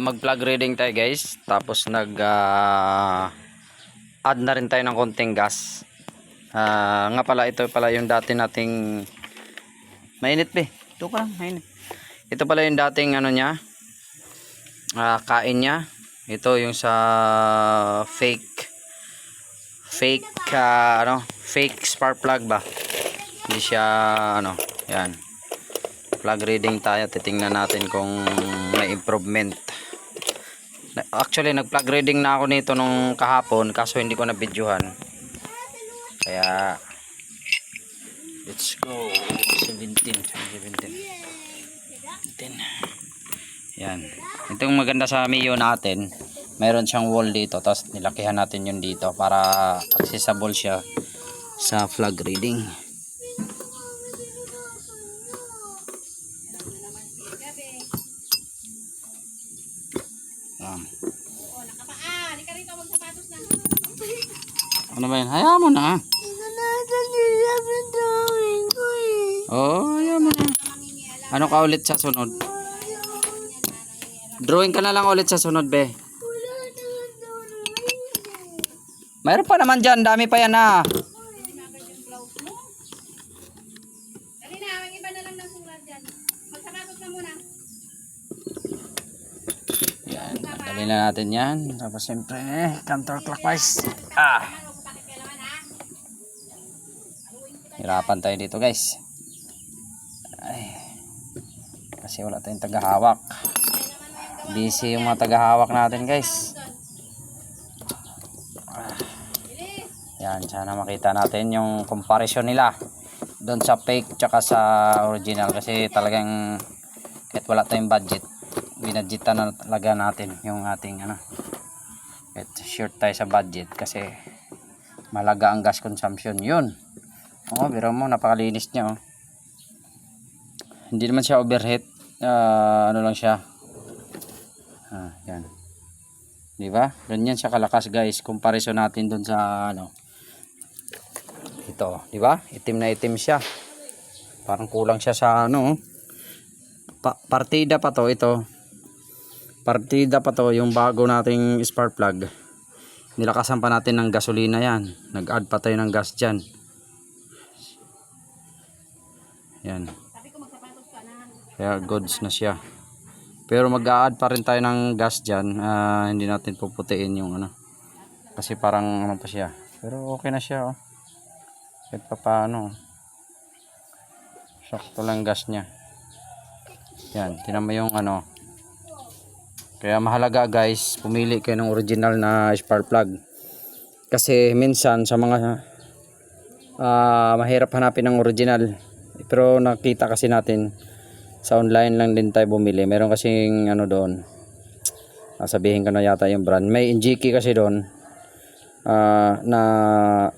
Mag-plug reading tayo guys. Tapos add na rin tayo ng konting gas. Nga pala, ito pala yung dati nating mainit be. Ito ka, mainit. Ito pala yung dating ano niya, kain niya. Ito yung sa fake spark plug ba. Hindi siya yan. Plug reading tayo, titingnan natin kung may improvement. Actually nag-plug reading na ako nito nung kahapon, kaso hindi ko na videohan. Kaya let's go. 17. Yan. Itong maganda sa Mio natin, mayroon siyang wall dito, tapos nilakihan natin yun dito para accessible siya sa plug reading. Ano ba yun? Hayaan mo na. Oh, hayaan mo na. Ano ka ulit sa sunod? Drawing ka na lang ulit sa sunod, be. Mayroon pa naman dyan. Dami pa yan, ha. Dali na, may iba na lang ng sulat dyan. Magsapatos na muna. Yan, dali na natin yan. Tapos siyempre, counterclockwise. Hirapan tayo dito, guys. Ay, kasi wala tayong tagahawak. Busy yung mga tagahawak natin, guys. Yan, sana makita natin yung comparison nila doon sa fake tsaka sa original, kasi talagang kahit wala tayong budget, binadgetan na talaga natin yung ating kahit short tayo sa budget kasi malaga ang gas consumption. Yun, biro mo, napakalinis niya, hindi naman siya overheat, ano lang siya, yan, di ba? Ganyan siya kalakas, guys. Comparison natin doon sa ito, di ba? Itim na itim siya. Parang kulang siya sa partida pa to ito. Partida pa to yung bago nating spark plug. Nilakasan pa natin ng gasolina yan. Nag-add pa tayo ng gas diyan. Yan. Kaya goods na siya. Pero mag-a-add pa rin tayo ng gas diyan. Hindi natin puputiin yung kasi parang pa siya. Pero okay na siya, kahit pa paano. Sakto lang gas niya. Yan, tinan mo yung Kaya mahalaga, guys, pumili kayo ng original na spark plug. Kasi minsan sa mga mahirap hanapin ng original. Pero nakita kasi natin sa online lang din tayo bumili. Meron kasing doon. Sabihin ko na yata yung brand. May NGK kasi doon. Na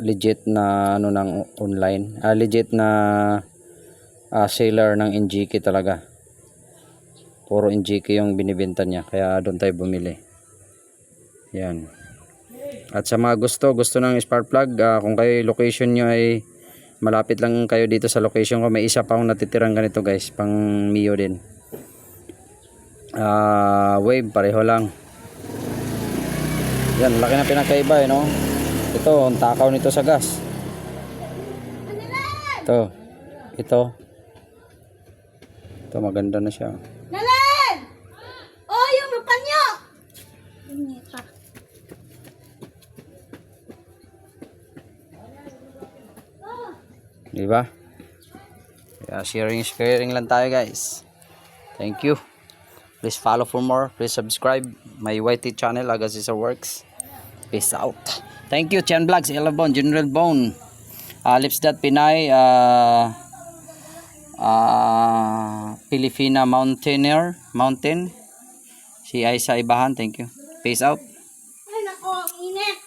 legit na ng online, legit na seller ng NGK talaga. Puro NGK yung binibenta niya, kaya doon tayo bumili. Yan. At sa mga gusto ng spark plug, kung kayo location nyo ay malapit lang kayo dito sa location ko, may isa pa akong natitirang ganito, guys, pang Mio din. Wave, pareho lang. Yan, laki na pinakaiba, no? Ito, ang takaw nito sa gas. Ito maganda na siya. Nalan! Oh, yung panyo! Diba? Kaya sharing lang tayo, guys. Thank you. Please follow for more. Please subscribe my YT channel, Agasisa Works. Peace out. Thank you, Chan Vlogs, Elabon, General Bone, Lipsdat Pinay, Pilipina Mountain, si Aisa Ibahan. Thank you. Peace out. Ay, nako, ang init.